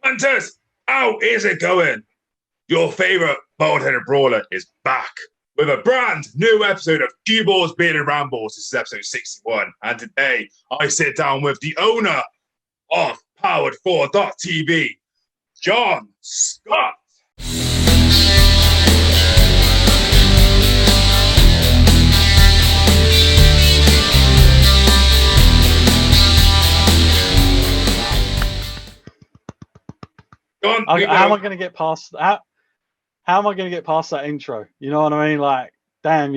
Hunters, how is it going? Your favorite bald-headed brawler is back with a brand new episode of CueBall's Bearded Rambles. This is episode 61, and today I sit down with the owner of Powered4 TV, John Scott. How am I going to get past that? How am I going to get past that intro? You know what I mean? Like, damn,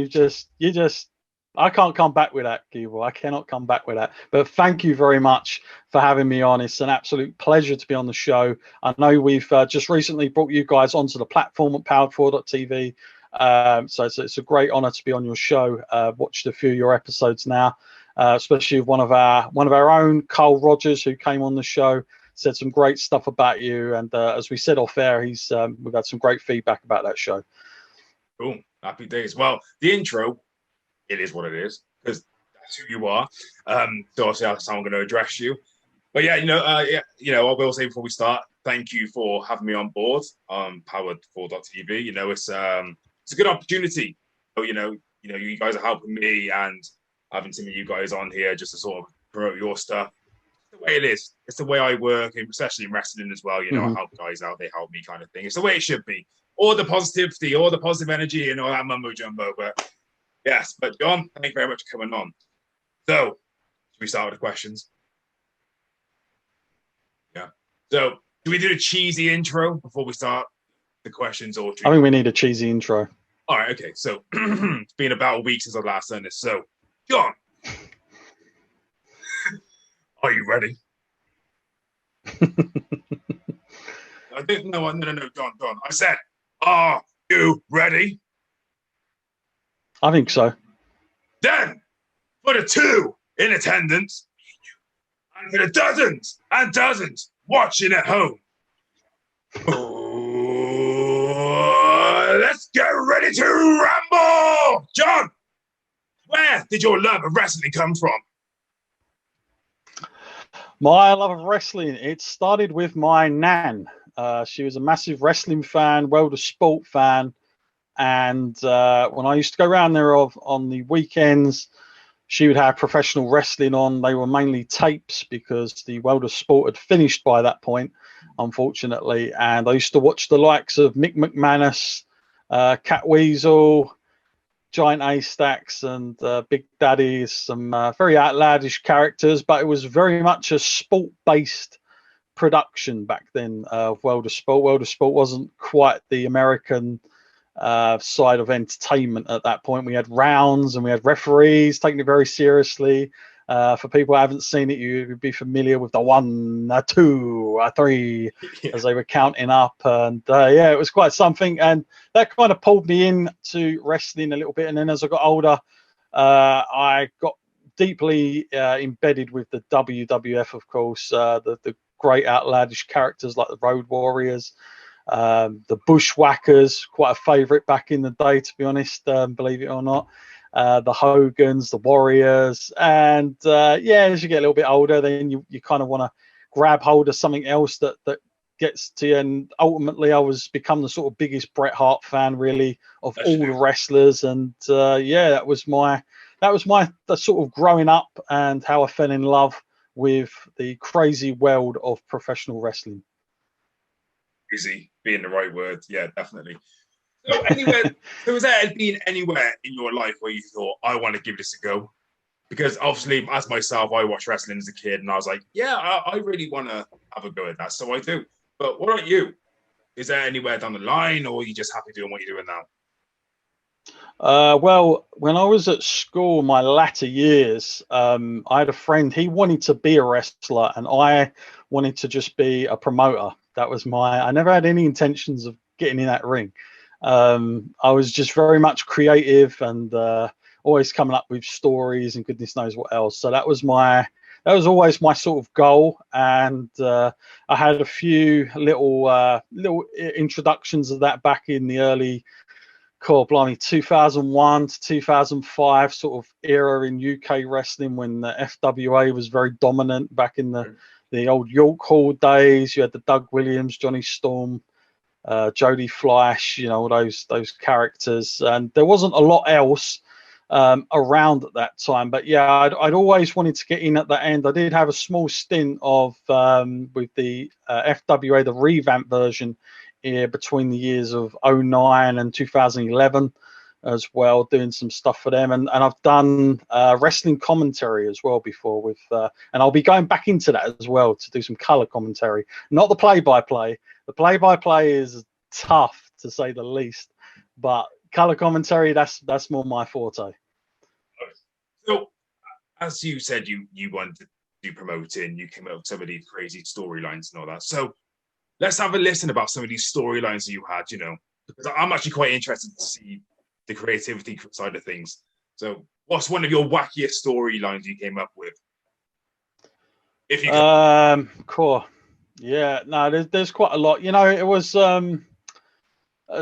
I can't come back with that, CueBall. I cannot come back with that. But thank you very much for having me on. It's an absolute pleasure to be on the show. I know we've just recently brought you guys onto the platform at Powered4 TV. So it's a great honor to be on your show. Watched a few of your episodes now, especially with one of our own, Carl Rogers, who came on the show. Said some great stuff about you, and as we said off air, we've had some great feedback about that show. Cool, happy days. Well, the intro, it is what it is because that's who you are. So obviously that's how I'm going to address you. But yeah, I will say before we start, thank you for having me on board on Powered4 TV. It's a good opportunity. So, you guys are helping me and having some of you guys on here just to sort of promote your stuff. The way it is. It's the way I work, especially in wrestling as well. I help guys out, they help me, kind of thing. It's the way it should be. All the positivity, all the positive energy, and all that mumbo jumbo. But yes, but John, thank you very much for coming on. So, should we start with the questions? Yeah. So, do we do a cheesy intro before we start the questions? Or I think we need a cheesy intro. All right. Okay. So, it's been about a week since I've last done this. So, John. Are you ready? I didn't know. No, John. I said, are you ready? I think so. Then, for the two in attendance, and for the dozens and dozens watching at home, let's get ready to ramble! John, where did your love of wrestling come from? My love of wrestling, it started with my nan. She was a massive wrestling fan, World of Sport fan. And when I used to go around there on the weekends, she would have professional wrestling on. They were mainly tapes because the World of Sport had finished by that point, unfortunately. And I used to watch the likes of Mick McManus, Cat Weasel, Giant A-Stacks and Big Daddies, some very outlandish characters, but it was very much a sport-based production back then of World of Sport. World of Sport wasn't quite the American side of entertainment at that point. We had rounds and we had referees taking it very seriously. For people who haven't seen it, you'd be familiar with the 1, 2, 3 as they were counting up. And it was quite something. And that kind of pulled me into wrestling a little bit. And then as I got older, I got deeply embedded with the WWF, of course, the great outlandish characters like the Road Warriors, the Bushwhackers, quite a favorite back in the day, to be honest, believe it or not. The Hogans, the Warriors, and as you get a little bit older, then you kind of want to grab hold of something else that gets to you. And ultimately, I was become the sort of biggest Bret Hart fan, really, of all the wrestlers. And that was my the sort of growing up and how I fell in love with the crazy world of professional wrestling. Crazy being the right word, yeah, definitely. So has there been anywhere in your life where you thought, I want to give this a go? Because obviously, as myself, I watched wrestling as a kid, and I was like, I really want to have a go at that. So I do. But what about you? Is there anywhere down the line, or are you just happy doing what you're doing now? Well, when I was at school, my latter years, I had a friend. He wanted to be a wrestler, and I wanted to just be a promoter. That was I never had any intentions of getting in that ring. I was just very much creative and always coming up with stories and goodness knows what else. So that was always my sort of goal. And I had a few little introductions of that back in the early, 2001 to 2005 sort of era in UK wrestling when the FWA was very dominant back in the the old York Hall days. You had the Doug Williams, Johnny Storm, Jodie Fleisch, all those characters, and there wasn't a lot else around at that time. But yeah, I'd always wanted to get in at the end. I did have a small stint of with the FWA, the revamp version, between the years of 09 and 2011 as well, doing some stuff for them, and I've done wrestling commentary as well before with and I'll be going back into that as well to do some color commentary, not the play-by-play. The play-by-play is tough to say the least, but color commentary, that's more my forte. So as you said, you wanted to do promoting, you came up with some of these crazy storylines and all that, so let's have a listen about some of these storylines that you had, because I'm actually quite interested to see the creativity side of things. So what's one of your wackiest storylines you came up with? If you cool. Yeah, no, there's quite a lot. It was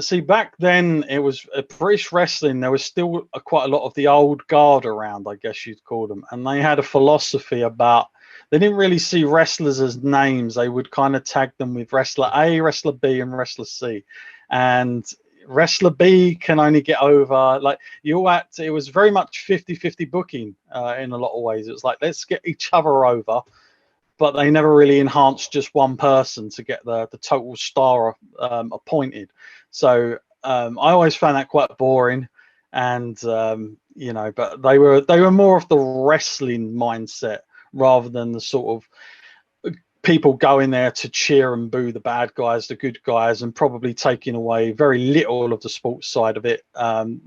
see, back then it was British wrestling. There was still quite a lot of the old guard around, I guess you'd call them, and they had a philosophy about, they didn't really see wrestlers as names. They would kind of tag them with wrestler A, wrestler B, and wrestler C, and wrestler B can only get over, like, it was very much 50-50 booking in a lot of ways. It was like, let's get each other over, but they never really enhanced just one person to get the total star appointed. So I always found that quite boring, and but they were more of the wrestling mindset rather than the sort of people going there to cheer and boo the bad guys, the good guys, and probably taking away very little of the sports side of it,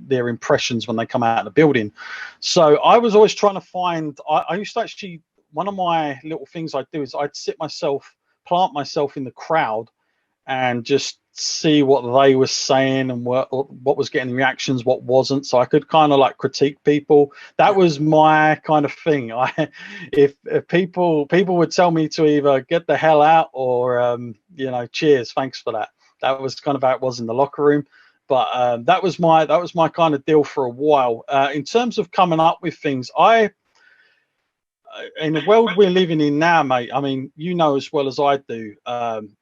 their impressions when they come out of the building. So I was always trying to find, I used to actually, one of my little things I'd do is I'd plant myself in the crowd and just see what they were saying and what was getting reactions, what wasn't, so I could kind of like critique people. That was my kind of thing. If people would tell me to either get the hell out or cheers, thanks for that. That was kind of how it was in the locker room. But that was my kind of deal for a while. In terms of coming up with things, in the world we're living in now, mate, I mean, as well as I do,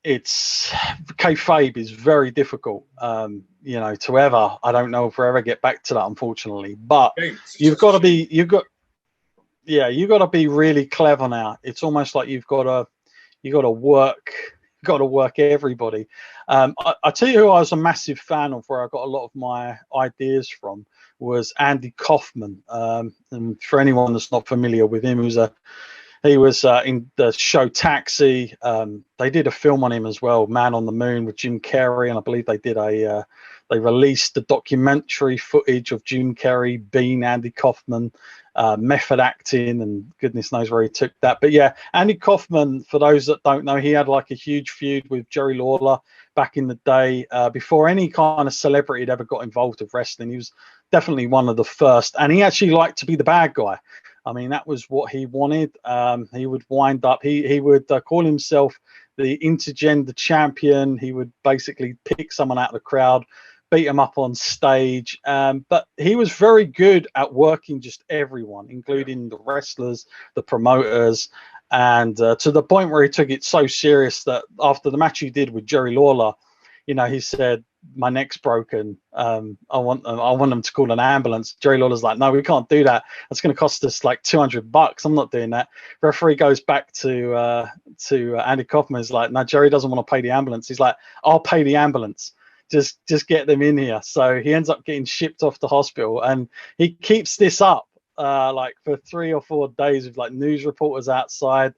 it's kayfabe is very difficult, to ever, I don't know if we'll ever get back to that, unfortunately, but you've got to be really clever now. It's almost like you've got to work everybody. I tell you who I was a massive fan of, where I got a lot of my ideas from, was Andy Kaufman. And for anyone that's not familiar with him, he was in the show Taxi. They did a film on him as well, Man on the Moon, with Jim Carrey, and I believe they released the documentary footage of Jim Carrey being Andy Kaufman, method acting, and goodness knows where he took that. But yeah, Andy Kaufman, for those that don't know, he had like a huge feud with Jerry Lawler back in the day, before any kind of celebrity had ever got involved with wrestling. He was definitely one of the first, and he actually liked to be the bad guy. I mean, that was what he wanted. He would wind up, he would call himself the intergender champion. He would basically pick someone out of the crowd, beat him up on stage. But he was very good at working just everyone, including the wrestlers, the promoters, and to the point where he took it so serious that after the match he did with Jerry Lawler, he said, my neck's broken. I want them to call an ambulance. Jerry Lawler's like, no, we can't do that. That's going to cost us like $200. I'm not doing that. Referee goes back to Andy Kaufman. He's like, no, Jerry doesn't want to pay the ambulance. He's like, I'll pay the ambulance. Just get them in here. So he ends up getting shipped off to hospital, and he keeps this up like for 3 or 4 days with like news reporters outside.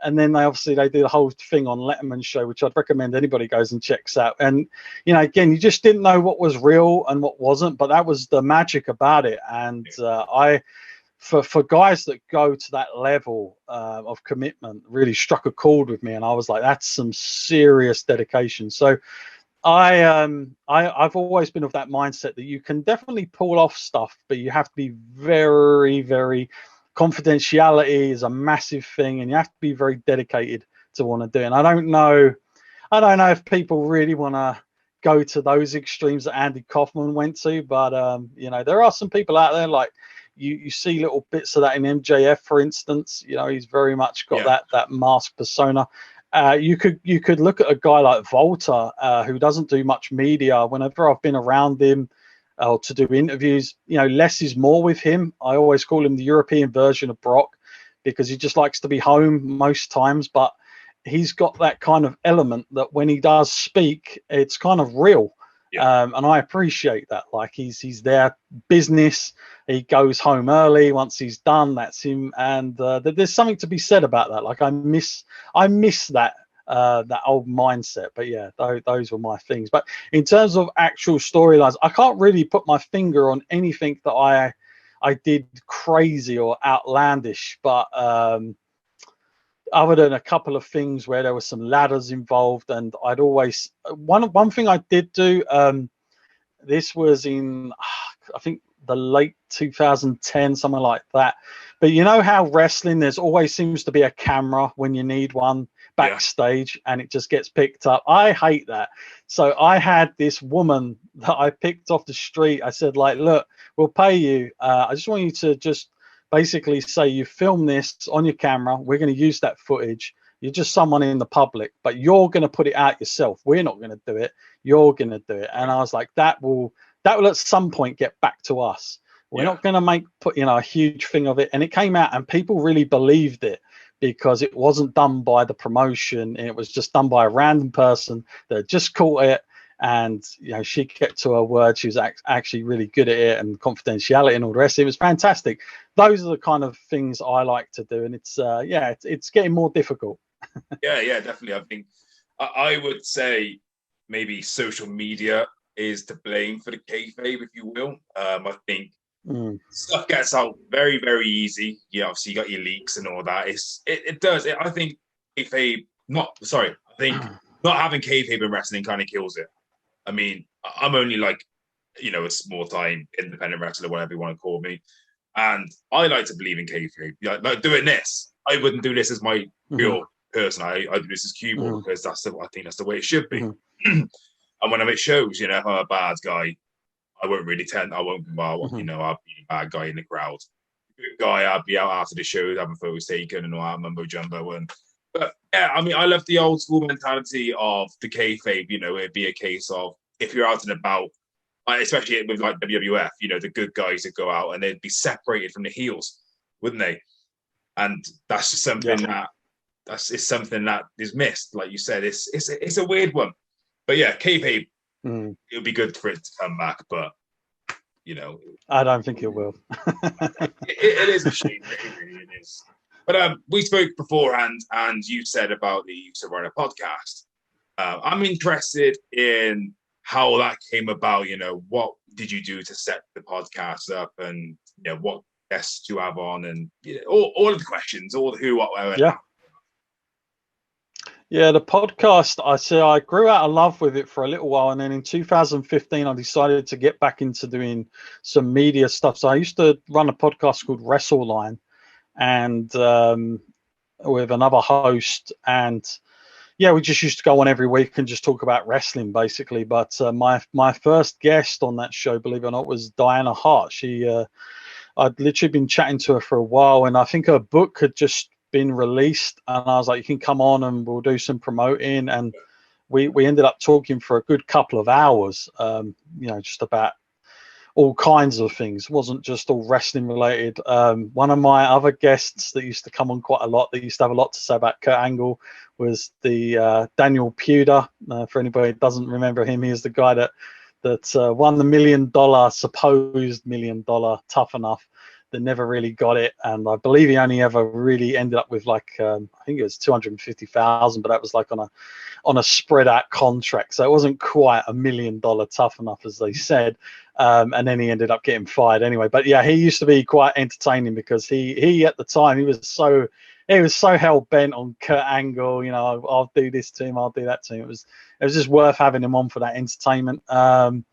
And then they do the whole thing on Letterman's show, which I'd recommend anybody goes and checks out. And, again, you just didn't know what was real and what wasn't, but that was the magic about it. And for guys that go to that level of commitment, really struck a chord with me. And I was like, that's some serious dedication. So I've always been of that mindset that you can definitely pull off stuff, but you have to be very, very, confidentiality is a massive thing, and you have to be very dedicated to want to do it. And I don't know if people really want to go to those extremes that Andy Kaufman went to, but there are some people out there, like you see little bits of that in MJF, for instance. You know, he's very much got that mask persona. You could look at a guy like Volta, who doesn't do much media. Whenever I've been around him to do interviews, you know, less is more with him. I always call him the European version of Brock, because he just likes to be home most times. But he's got that kind of element that when he does speak, it's kind of real. And I appreciate that. Like he's there business. He goes home early. Once he's done, that's him. And there's something to be said about that. Like I miss that old mindset. But yeah, those were my things. But in terms of actual storylines, I can't really put my finger on anything that I did crazy or outlandish. But other than a couple of things where there were some ladders involved, and I'd always one thing I did do. This was in I think the late 2010, something like that. But you know how wrestling, there's always seems to be a camera when you need one backstage, and it just gets picked up. I hate that. So I had this woman that I picked off the street. I said, like, look, we'll pay you. I just want you to just basically say you film this on your camera. We're going to use that footage. You're just someone in the public, but you're going to put it out yourself. We're not going to do it. You're going to do it. And I was like, that will at some point get back to us. We're not going to put a huge thing of it. And it came out and people really believed it, because it wasn't done by the promotion. It was just done by a random person that just caught it. And, you know, she kept to her word. She was actually really good at it, and confidentiality and all the rest. It was fantastic. Those are the kind of things I like to do. And it's getting more difficult. Yeah, definitely. I think I would say maybe social media is to blame for the kayfabe, if you will. I think stuff gets out very, very easy. Yeah, obviously you got your leaks and all that. It does. I think kayfabe, I think not having kayfabe in wrestling kind of kills it. I mean, I'm only like, you know, a small time independent wrestler, whatever you want to call me. And I like to believe in kayfabe. Like doing this, I wouldn't do this as my real person. I do this as CueBall because I think that's the way it should be. And when I'm at shows, you know, if I'm a bad guy, I won't really I'll be a bad guy in the crowd. Good guy, I'd be out after the show, having photos taken and all that mumbo jumbo. But yeah, I mean, I love the old school mentality of the kayfabe. You know, it'd be a case of if you're out and about, especially with like WWF, you know, the good guys would go out and they'd be separated from the heels, wouldn't they? And that's just something it's something that is missed. Like you said, it's a weird one. But yeah, kayfabe, it would be good for it to come back, but you know, I don't think it will. it is a shame. It really is. But we spoke beforehand, and you said about the use of running a podcast. I'm interested in how that came about. You know, what did you do to set the podcast up, and you know, what guests you have on, and you know, all of the questions, all the who, what, where. Yeah, the podcast, I grew out of love with it for a little while. And then in 2015, I decided to get back into doing some media stuff. So I used to run a podcast called WrestleLine, and with another host. And yeah, we just used to go on every week and just talk about wrestling, basically. But my first guest on that show, believe it or not, was Diana Hart. I'd literally been chatting to her for a while, and I think her book had just been released, and I was like, you can come on and we'll do some promoting. And we ended up talking for a good couple of hours, you know, just about all kinds of things. It wasn't just all wrestling related. One of my other guests that used to come on quite a lot, that used to have a lot to say about Kurt Angle, was the Daniel Puder. For anybody who doesn't remember him, he is the guy that won the supposed $1 million Tough Enough, that never really got it. And I believe he only ever really ended up with like I think it was 250,000, but that was like on a spread out contract, so it wasn't quite $1 million Tough Enough, as they said. And then he ended up getting fired anyway. But yeah, he used to be quite entertaining, because he at the time, he was so hell bent on Kurt Angle. You know, I'll do this to him, I'll do that to him. It was just worth having him on for that entertainment. And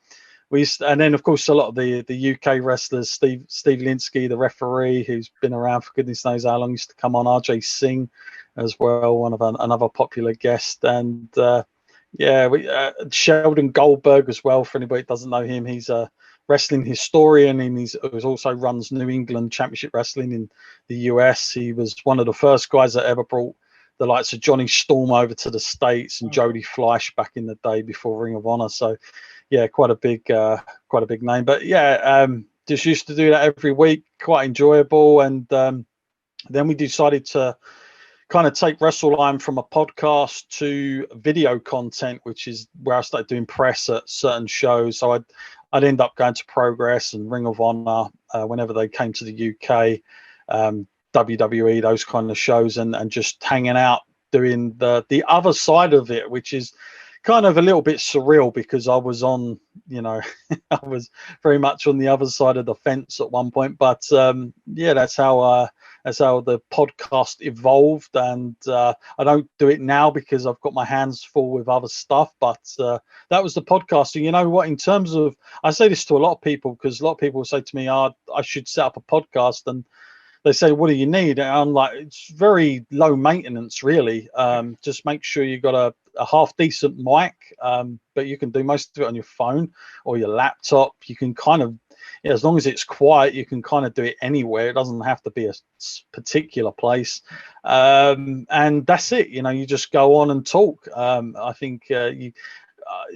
then of course a lot of the UK wrestlers, Steve Linsky, the referee, who's been around for goodness knows how long, used to come on. RJ Singh as well, one of another popular guest. And Sheldon Goldberg as well, for anybody that doesn't know him. He's wrestling historian, and he also runs New England Championship Wrestling in the US. He was one of the first guys that ever brought the likes of Johnny Storm over to the States and Jody Fleisch back in the day before Ring of Honor. So yeah, quite a big name. But yeah, just used to do that every week, quite enjoyable. And then we decided to kind of take WrestleLine from a podcast to video content, which is where I started doing press at certain shows. So I'd end up going to Progress and Ring of Honor whenever they came to the UK, WWE, those kind of shows, and just hanging out, doing the other side of it, which is kind of a little bit surreal because I was on, I was very much on the other side of the fence at one point. But yeah, that's how the podcast evolved. And I don't do it now because I've got my hands full with other stuff. But that was the podcast. And you know what? In terms of, I say this to a lot of people because a lot of people say to me, I should set up a podcast, and they say, what do you need? And I'm like, it's very low maintenance, really. Just make sure you got a half decent mic, but you can do most of it on your phone or your laptop. You can kind of, as long as it's quiet, you can kind of do it anywhere. It doesn't have to be a particular place. And that's it. You just go on and talk. I think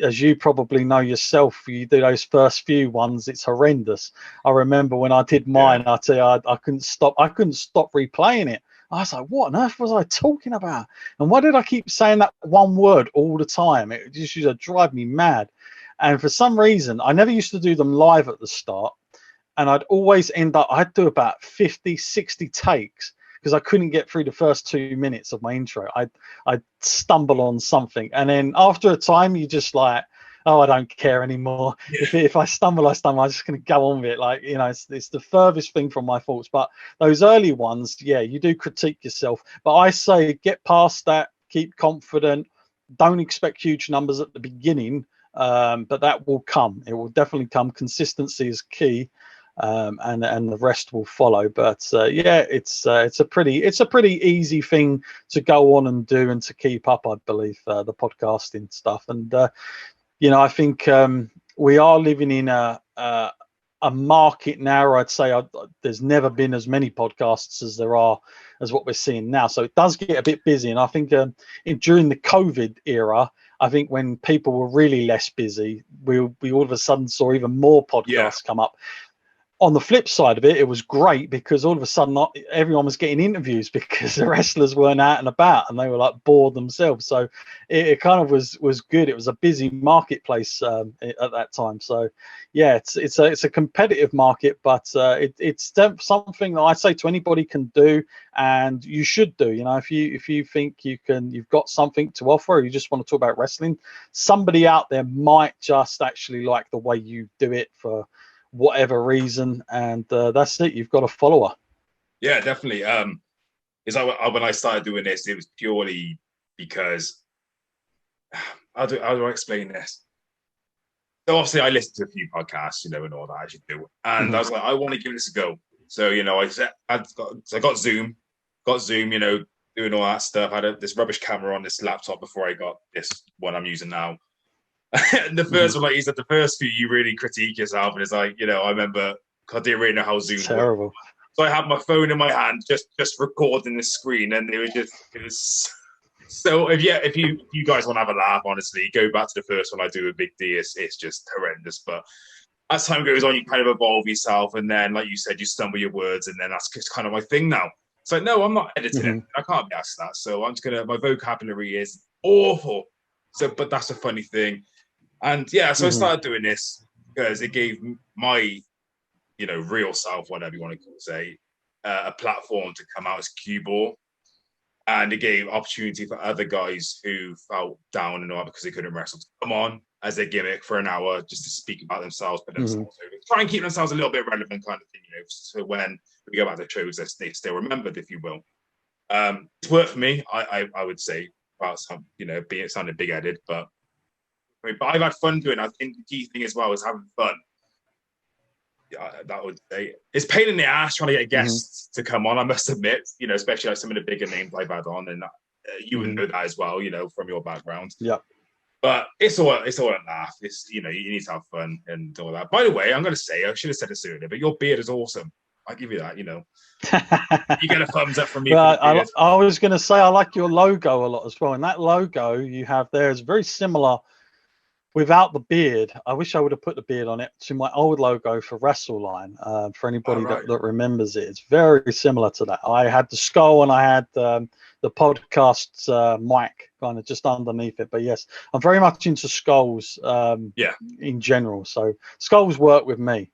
as you probably know yourself, you do those first few ones, it's horrendous. I remember when I did mine, I tell you, I couldn't stop replaying it. I was like, what on earth was I talking about? And why did I keep saying that one word all the time? It just used to drive me mad. And for some reason, I never used to do them live at the start. And I'd always I'd do about 50, 60 takes because I couldn't get through the first 2 minutes of my intro. I'd stumble on something. And then after a time, you just like, oh, I don't care anymore. Yeah. If I stumble, I'm just going to go on with it. Like, it's the furthest thing from my thoughts. But those early ones, yeah, you do critique yourself. But I say get past that, keep confident. Don't expect huge numbers at the beginning, but that will come. It will definitely come. Consistency is key. And the rest will follow. But yeah, it's a pretty easy thing to go on and do and to keep up, I believe, the podcasting stuff. And I think we are living in a market now. I'd say there's never been as many podcasts as what we're seeing now. So it does get a bit busy. And I think during the COVID era, I think when people were really less busy, we all of a sudden saw even more podcasts come up. On the flip side of it, it was great because all of a sudden everyone was getting interviews because the wrestlers weren't out and about and they were like bored themselves. So it kind of was good. It was a busy marketplace at that time. So yeah, it's a competitive market, but it's something that I say to anybody can do and you should do. If you think you've got something to offer, or you just want to talk about wrestling, somebody out there might just actually like the way you do it for whatever reason, and that's it. You've got a follower. Yeah, definitely. It's like when I started doing this, it was purely because how do I explain this? So obviously, I listened to a few podcasts, and all that I should do, and I was like, I want to give this a go. So I got Zoom, doing all that stuff. I had this rubbish camera on this laptop before I got this one I'm using now. And the first one, like you said, the first few, you really critique yourself, and it's like, I remember I didn't really know how Zoom terrible worked. So I had my phone in my hand, just recording the screen, and it was so. If you guys want to have a laugh, honestly, go back to the first one I do with Big D. It's just horrendous, but as time goes on, you kind of evolve yourself, and then, like you said, you stumble your words, and then that's just kind of my thing now. It's like, no, I'm not editing it. I can't be asked that, so I'm just my vocabulary is awful. So, but that's a funny thing. And yeah, so I started doing this because it gave my, real self, whatever you want to say, a platform to come out as CueBall. And it gave opportunity for other guys who felt down and all because they couldn't wrestle to come on as a gimmick for an hour just to speak about themselves, but themselves try and keep themselves a little bit relevant kind of thing, so when we go back to shows, they still remembered, if you will. It's worked for me, I would say, about some, it sounded big-headed, but I've had fun doing it. I think the key thing as well is having fun. Yeah, that would say it's pain in the ass trying to get guests to come on. I must admit, especially like some of the bigger names I've had on, and you would know that as well, from your background. Yeah. But it's all a laugh. It's, you need to have fun and all that. By the way, I'm gonna say, I should have said this earlier, but your beard is awesome. I give you that. You get a thumbs up from me. Well, I was going to say I like your logo a lot as well, and that logo you have there is very similar. Without the beard, I wish I would have put the beard on it, to my old logo for WrestleLine. For anybody that remembers it, it's very similar to that. I had the skull and I had the podcast's mic kind of just underneath it. But yes, I'm very much into skulls in general. So skulls work with me.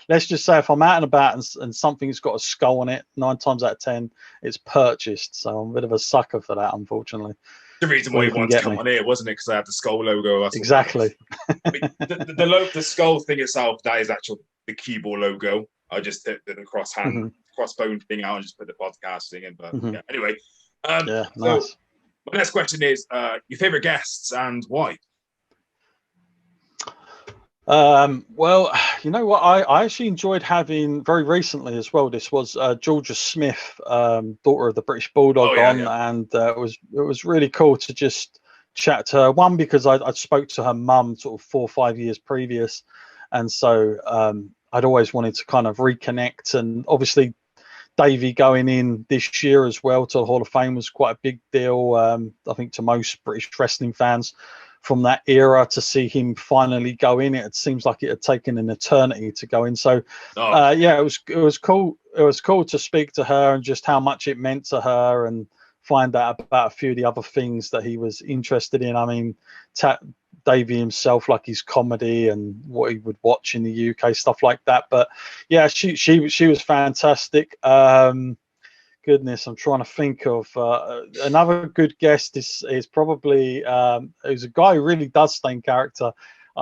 Let's just say if I'm out and about and something's got a skull on it, 9 times out of 10, it's purchased. So I'm a bit of a sucker for that, unfortunately. The reason why you wanted to come on here, wasn't it? Because I had the skull logo. Exactly. The skull thing itself, that is actually the CueBall logo. I just did the crossbone thing out and just put the podcast thing in. But anyway. Nice. My next question is your favorite guests and why? Well, you know what? I actually enjoyed having very recently as well. This was Georgia Smith, daughter of the British Bulldog, and it was really cool to just chat to her. One, because I spoke to her mum sort of 4 or 5 years previous, and so I'd always wanted to kind of reconnect. And obviously, Davey going in this year as well to the Hall of Fame was quite a big deal. I think to most British wrestling fans from that era, to see him finally go in, it seems like it had taken an eternity to go in. So it was cool. It was cool to speak to her and just how much it meant to her, and find out about a few of the other things that he was interested in. I mean, Davey himself, like his comedy and what he would watch in the UK, stuff like that. But yeah, she was fantastic. Goodness, I'm trying to think of another good guest. Is probably who's a guy who really does stay in character,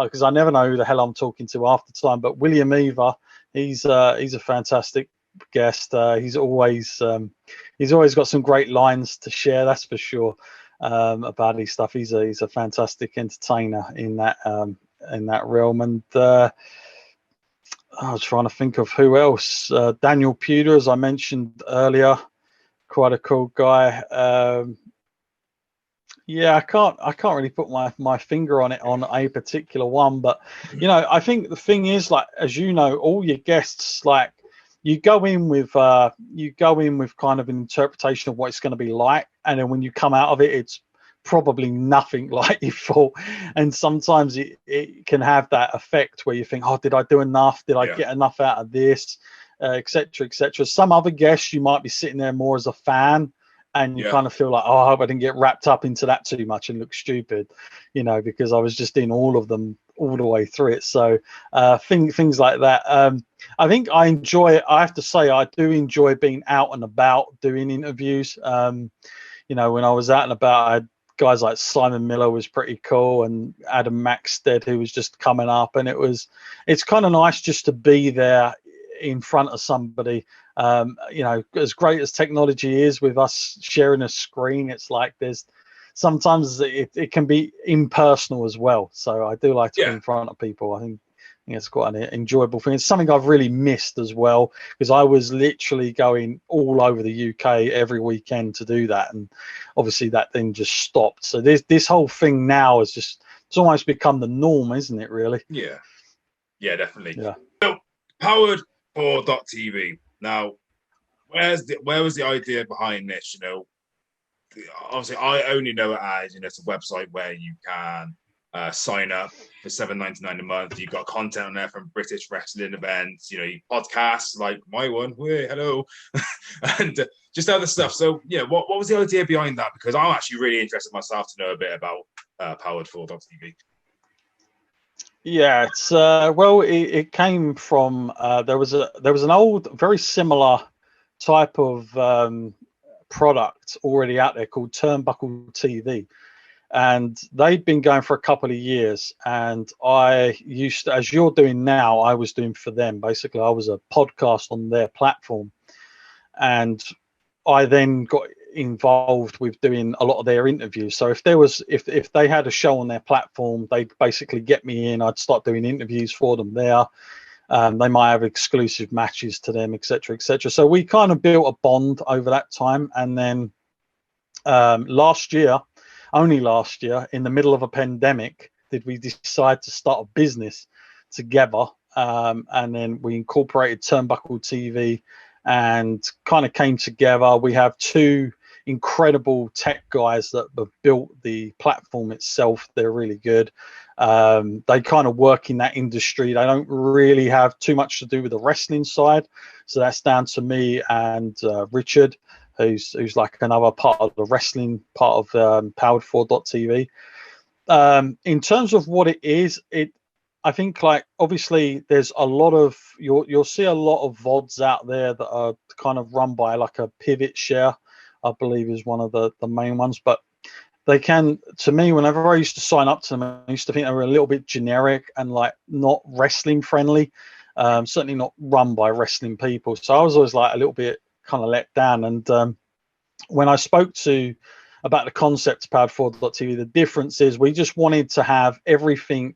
because I never know who the hell I'm talking to half the time. But William Eva, he's a fantastic guest. He's always got some great lines to share, that's for sure, about his stuff. He's a fantastic entertainer in that realm. And I was trying to think of who else. Daniel Pewter, as I mentioned earlier, quite a cool guy. I can't really put my finger on it on a particular one, but I think the thing is, like, as you know, all your guests, like, you go in with kind of an interpretation of what it's going to be like, and then when you come out of it, it's probably nothing like you thought. And sometimes it can have that effect where you think, oh, did I do enough? Did I get enough out of this? Etc. etc. Some other guests, you might be sitting there more as a fan, and you kind of feel like, oh, I hope I didn't get wrapped up into that too much and look stupid, because I was just in all of them all the way through it. So things like that. I think I enjoy it. I have to say, I do enjoy being out and about doing interviews. When I was out and about, I had guys like Simon Miller was pretty cool, and Adam Maxted, who was just coming up, and it's kind of nice just to be there in front of somebody. As great as technology is with us sharing a screen, it's like there's sometimes it can be impersonal as well. So I do like to be in front of people. I think it's quite an enjoyable thing. It's something I've really missed as well, because I was literally going all over the UK every weekend to do that, and obviously that then just stopped. So this whole thing now is it's almost become the norm, isn't it, really? Yeah definitely. So Powered4 TV. Now, where was the idea behind this? Obviously, I only know it as it's a website where you can sign up for $7.99 a month. You've got content on there from British wrestling events. Podcasts like my one. Hey, hello, and just other stuff. So what was the idea behind that? Because I'm actually really interested myself to know a bit about Powered4 TV. Yeah, it's it came from there was an old, very similar type of product already out there called Turnbuckle TV, and they'd been going for a couple of years. And I used to, as you're doing now, I was doing for them. Basically, I was a podcast on their platform, and I then got involved with doing a lot of their interviews. So if they had a show on their platform, they'd basically get me in. I'd start doing interviews for them there. They might have exclusive matches to them, etc., etc. So we kind of built a bond over that time. And then last year, only last year, in the middle of a pandemic, did we decide to start a business together. And then we incorporated Turnbuckle TV and kind of came together. We have two incredible tech guys that have built the platform itself. They're really good. They kind of work in that industry. They don't really have too much to do with the wrestling side. So that's down to me and Richard, who's like another part of the wrestling part of Powered4 TV. In terms of what it is, I think, like, obviously there's a lot of, you'll see a lot of VODs out there that are kind of run by like a pivot share, I believe is one of the main ones. But they can, to me, whenever I used to sign up to them, I used to think they were a little bit generic and like not wrestling friendly, certainly not run by wrestling people. So I was always like a little bit kind of let down. And when I spoke to about the concept of Powered4 TV, the difference is we just wanted to have everything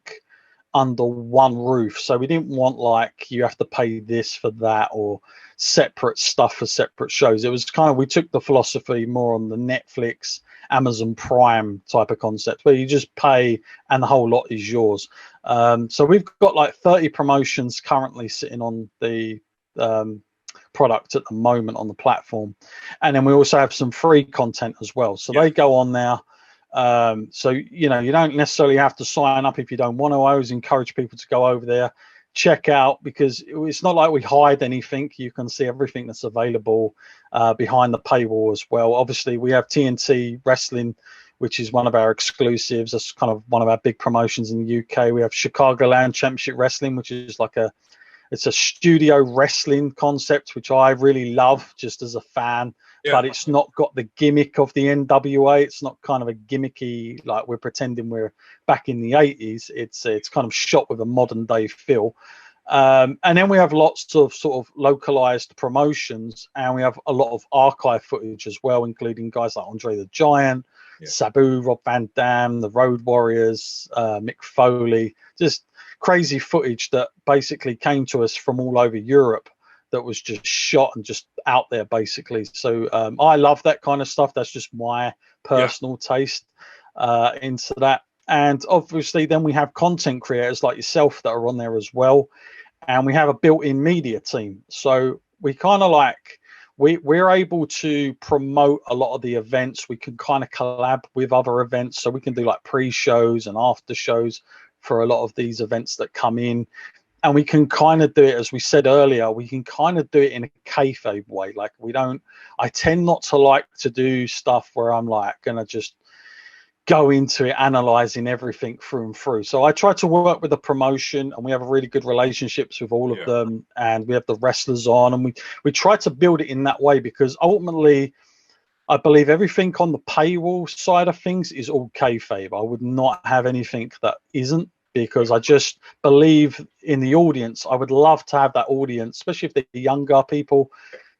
under one roof. So we didn't want like you have to pay this for that or separate stuff for separate shows. It was kind of, we took the philosophy more on the Netflix, Amazon Prime type of concept where you just pay and the whole lot is yours. So we've got like 30 promotions currently sitting on the product at the moment on the platform, and then we also have some free content as well. So they go on there. So you know, you don't necessarily have to sign up if you don't want to. I always encourage people to go over there, check out, because it's not like we hide anything. You can see everything that's available behind the paywall as well. Obviously we have TNT Wrestling, which is one of our exclusives. That's kind of one of our big promotions in the UK. We have Chicagoland Championship Wrestling, which is like it's a studio wrestling concept, which I really love just as a fan. But it's not got the gimmick of the NWA. It's not kind of a gimmicky, like we're pretending we're back in the 80s. It's kind of shot with a modern day feel. And then we have lots of sort of localized promotions, and we have a lot of archive footage as well, including guys like Andre the Giant, Sabu, Rob Van Dam, the Road Warriors, Mick Foley, just crazy footage that basically came to us from all over Europe that was just shot and just out there basically. So I love that kind of stuff. That's just my personal taste into that. And obviously then we have content creators like yourself that are on there as well. And we have a built-in media team. So we kind of like, we're able to promote a lot of the events. We can kind of collab with other events. So we can do like pre-shows and after shows for a lot of these events that come in. And we can kind of do it, as we said earlier, we can kind of do it in a kayfabe way. Like I tend not to like to do stuff where I'm like going to just go into it, analyzing everything through and through. So I try to work with the promotion, and we have really good relationships with all of them. And we have the wrestlers on, and we try to build it in that way, because ultimately I believe everything on the paywall side of things is all kayfabe. I would not have anything that isn't, because I just believe in the audience. I would love to have that audience, especially if they're younger people,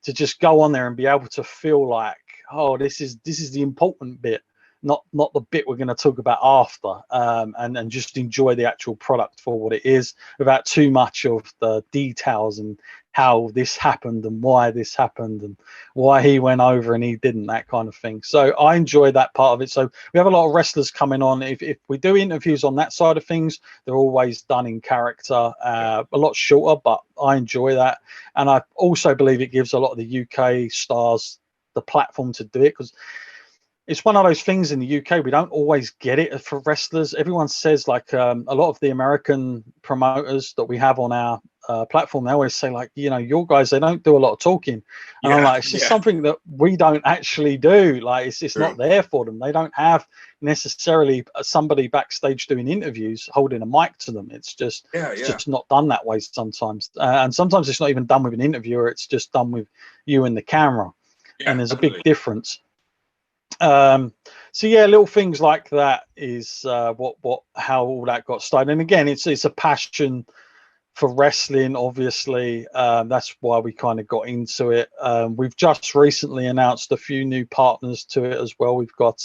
to just go on there and be able to feel like, oh, this is the important bit, not the bit we're going to talk about after, and just enjoy the actual product for what it is, without too much of the details and how this happened and why this happened and why he went over and he didn't, that kind of thing. So I enjoy that part of it. So we have a lot of wrestlers coming on. If we do interviews on that side of things, they're always done in character, a lot shorter, but I enjoy that. And I also believe it gives a lot of the UK stars the platform to do it, because it's one of those things in the UK, we don't always get it for wrestlers. Everyone says, like, a lot of the American promoters that we have on our platform, they always say, like, you know, your guys, they don't do a lot of talking. And I'm like, it's just something that we don't actually do. Like, it's not there for them. They don't have necessarily somebody backstage doing interviews, holding a mic to them. It's just, it's just not done that way sometimes. And sometimes it's not even done with an interviewer. It's just done with you and the camera. And there's a big difference. So yeah, little things like that is how all that got started. And again, it's a passion for wrestling, obviously. That's why we kind of got into it. We've just recently announced a few new partners to it as well. We've got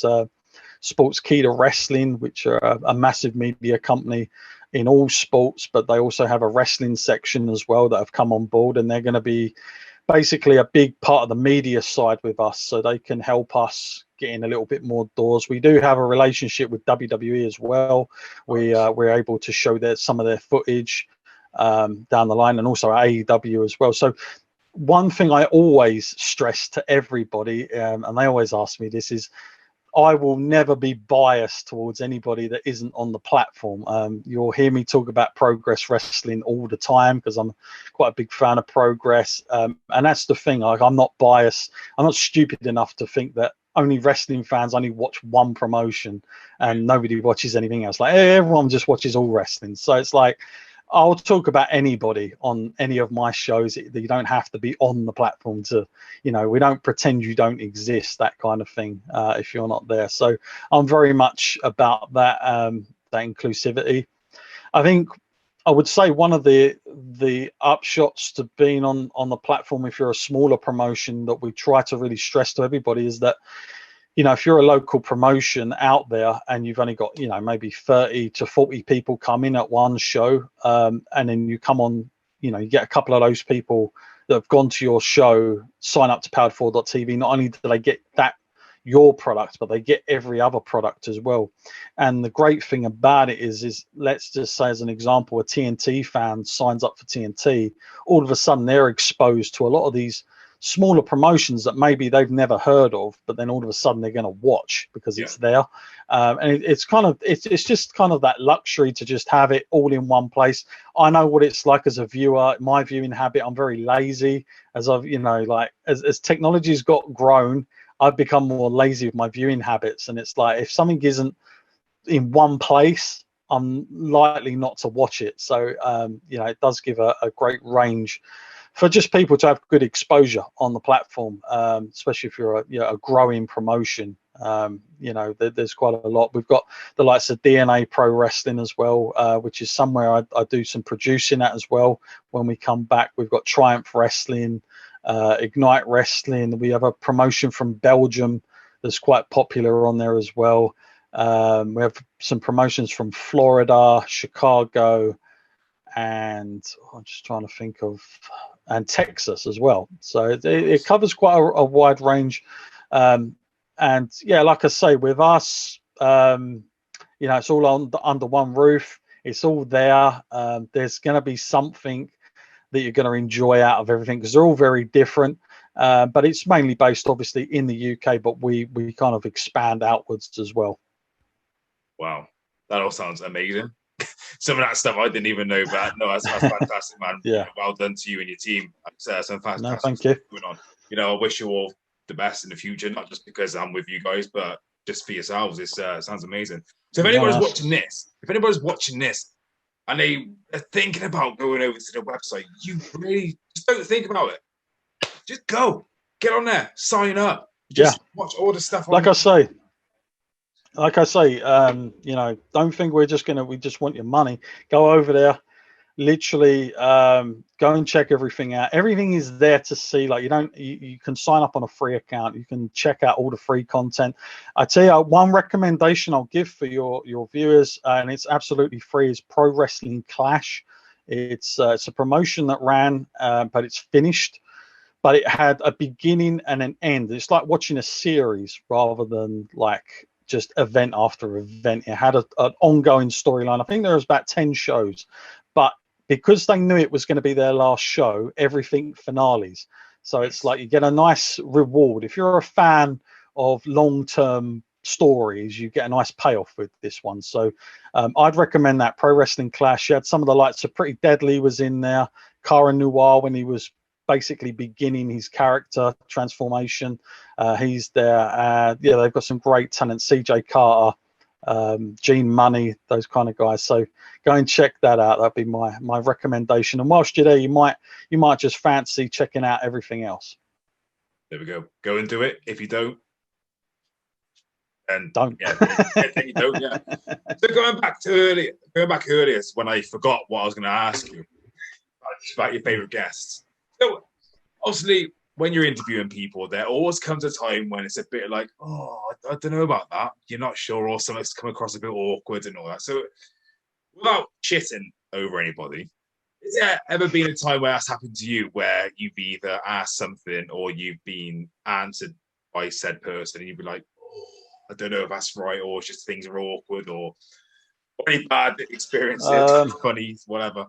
Sports Key to Wrestling, which are a massive media company in all sports, but they also have a wrestling section as well that have come on board, and they're going to be basically a big part of the media side with us, so they can help us getting a little bit more doors. We do have a relationship with WWE as well. We're able to show some of their footage down the line, and also AEW as well. So one thing I always stress to everybody, and they always ask me this, is I will never be biased towards anybody that isn't on the platform. You'll hear me talk about Progress Wrestling all the time because I'm quite a big fan of Progress. And that's the thing. Like, I'm not biased. I'm not stupid enough to think that only wrestling fans only watch one promotion and nobody watches anything else. Like, everyone just watches all wrestling. So it's like, I'll talk about anybody on any of my shows. You don't have to be on the platform to, we don't pretend you don't exist, that kind of thing, if you're not there. So I'm very much about that, that inclusivity. I think I would say one of the upshots to being on the platform, if you're a smaller promotion, that we try to really stress to everybody is that, if you're a local promotion out there and you've only got, maybe 30 to 40 people come in at one show, and then you come on, you get a couple of those people that have gone to your show, sign up to Powered4 TV. Not only do they get your product, but they get every other product as well. And the great thing about it is let's just say, as an example, a TNT fan signs up for TNT. All of a sudden, they're exposed to a lot of these smaller promotions that maybe they've never heard of, but then all of a sudden they're going to watch because it's there. And it's just kind of that luxury to just have it all in one place. I know what it's like as a viewer. My viewing habit, I'm very lazy. As I've, as technology's got grown, I've become more lazy with my viewing habits. And it's like, if something isn't in one place, I'm likely not to watch it. So, it does give a great range for just people to have good exposure on the platform, especially if you're a growing promotion. There's quite a lot. We've got the likes of DNA Pro Wrestling as well, which is somewhere I do some producing at as well. When we come back, we've got Triumph Wrestling, Ignite Wrestling. We have a promotion from Belgium that's quite popular on there as well. We have some promotions from Florida, Chicago, and I'm just trying to think of, and Texas as well. So it covers quite a wide range. And yeah, like I say, with us, it's all under one roof. It's all there. There's going to be something that you're going to enjoy out of everything because they're all very different. But it's mainly based, obviously, in the UK, but we kind of expand outwards as well. Wow, that all sounds amazing. Some of that stuff I didn't even know about. No, that's fantastic, man. Yeah. Well done to you and your team. Some fantastic. No, thank you. Going on. I wish you all the best in the future, not just because I'm with you guys, but just for yourselves. It sounds amazing. So if anybody's watching this, and they are thinking about going over to the website, you really just don't think about it. Just go, get on there, sign up, just watch all the stuff. Like I say, don't think we just want your money. Go over there, literally, go and check everything out. Everything is there to see. Like, you can sign up on a free account. You can check out all the free content. I tell you, one recommendation I'll give for your viewers, and it's absolutely free, is Pro Wrestling Clash. It's a promotion that ran, but it's finished. But it had a beginning and an end. It's like watching a series rather than like just event after event. It had an ongoing storyline. I think there was about 10 shows, but because they knew it was going to be their last show, everything finales. So it's like you get a nice reward. If you're a fan of long-term stories, you get a nice payoff with this one. So I'd recommend that. Pro Wrestling Clash. You had some of the likes of Pretty Deadly was in there. Cara Noir, when he was basically beginning his character transformation, he's there. They've got some great talent. CJ Carter, Gene Money, those kind of guys. So go and check that out. That'd be my recommendation. And whilst you're there, you might just fancy checking out everything else. There we go. Go and do it. If you don't, and don't. Then you don't. Yeah. So going back earlier, when I forgot what I was going to ask you about your favorite guests. So obviously, when you're interviewing people, there always comes a time when it's a bit like, oh, I don't know about that. You're not sure, or something's come across a bit awkward and all that. So without shitting over anybody, has there ever been a time where that's happened to you, where you've either asked something or you've been answered by said person and you'd be like, I don't know if that's right, or it's just things are awkward, or any bad experiences, funny, whatever.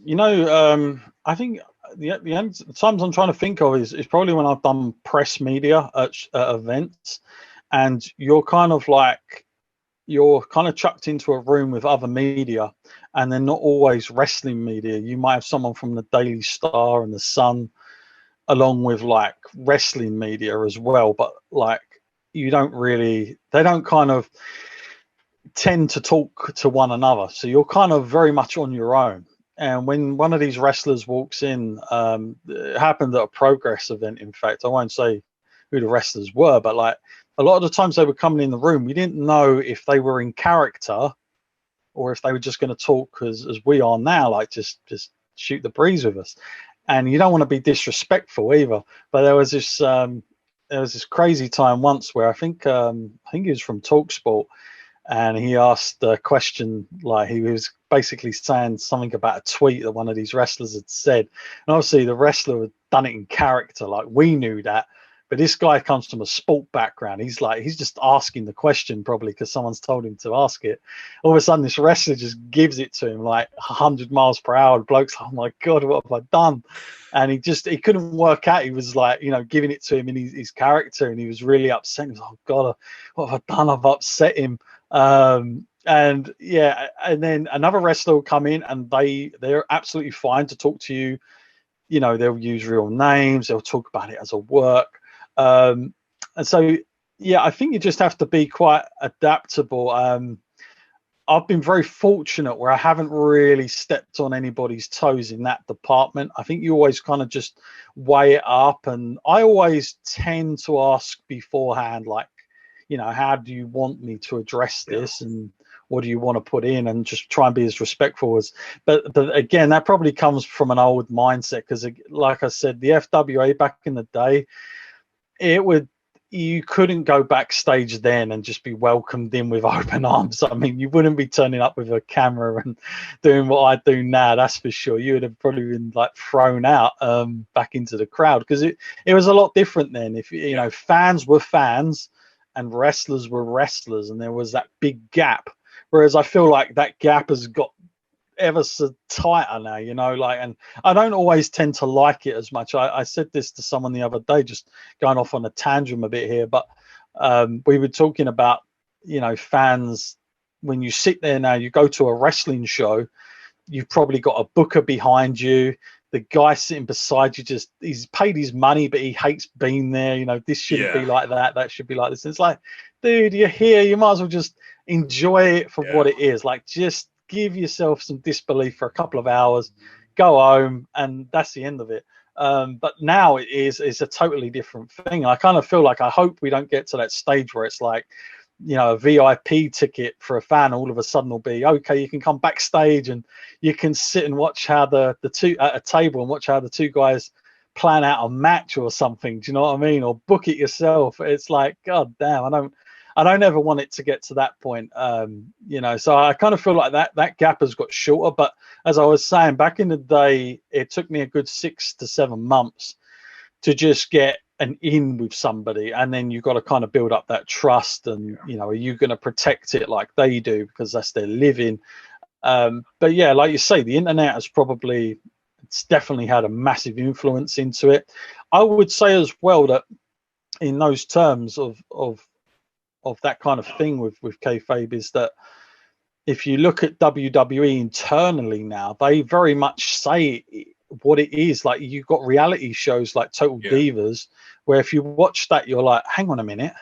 I think the times I'm trying to think of is probably when I've done press media at events, and you're kind of chucked into a room with other media, and they're not always wrestling media. You might have someone from the Daily Star and the Sun, along with like wrestling media as well, but like they don't kind of tend to talk to one another, so you're kind of very much on your own. And when one of these wrestlers walks in, it happened at a Progress event, in fact. I won't say who the wrestlers were, but like a lot of the times they were coming in the room, we didn't know if they were in character or if they were just going to talk as we are now, like just shoot the breeze with us. And you don't want to be disrespectful either. But there was this crazy time once where I think he was from TalkSport, and he asked a question, like he was basically saying something about a tweet that one of these wrestlers had said. And obviously the wrestler had done it in character, like we knew that. But this guy comes from a sport background. He's just asking the question probably because someone's told him to ask it. All of a sudden, this wrestler just gives it to him like 100 miles per hour. The bloke's like, oh my God, what have I done? And he couldn't work out. He was like, giving it to him in his character, and he was really upset. He was like, oh God, what have I done? I've upset him. And then another wrestler will come in, and they're absolutely fine to talk to you. They'll use real names. They'll talk about it as a work. And so, I think you just have to be quite adaptable. I've been very fortunate where I haven't really stepped on anybody's toes in that department. I think you always kind of just weigh it up, and I always tend to ask beforehand, like, how do you want me to address this, and what do you want to put in, and just try and be as respectful as. But again, that probably comes from an old mindset, because, like I said, the FWA back in the day, you couldn't go backstage then and just be welcomed in with open arms. I mean, you wouldn't be turning up with a camera and doing what I do now, that's for sure. You would have probably been like thrown out back into the crowd, because it was a lot different then. If fans were fans and wrestlers were wrestlers, and there was that big gap. Whereas I feel like that gap has got ever so tighter now, and I don't always tend to like it as much. I said this to someone the other day, just going off on a tangent a bit here, but we were talking about, fans. When you sit there now, you go to a wrestling show, you've probably got a booker behind you. The guy sitting beside you, he's paid his money, but he hates being there. This shouldn't be like that. That should be like this. And it's like, dude, you're here. You might as well just enjoy it for what it is. Like, just give yourself some disbelief for a couple of hours, go home, and that's the end of it. But now it's a totally different thing. I kind of feel like, I hope we don't get to that stage where it's like, a VIP ticket for a fan all of a sudden will be, okay, you can come backstage and you can sit and watch how the two at a table and watch how the two guys plan out a match or something. Do you know what I mean? Or book it yourself. It's like, God damn, I don't ever want it to get to that point. So I kind of feel like that gap has got shorter. But as I was saying, back in the day, it took me a good 6 to 7 months to just get an in with somebody, and then you've got to kind of build up that trust, and are you going to protect it like they do, because that's their living. But yeah, like you say, the internet it's definitely had a massive influence into it. I would say as well that in those terms of that kind of thing with kayfabe, is that if you look at WWE internally now, they very much say what it is. Like, you've got reality shows like Total Divas, where if you watch that, you're like, hang on a minute,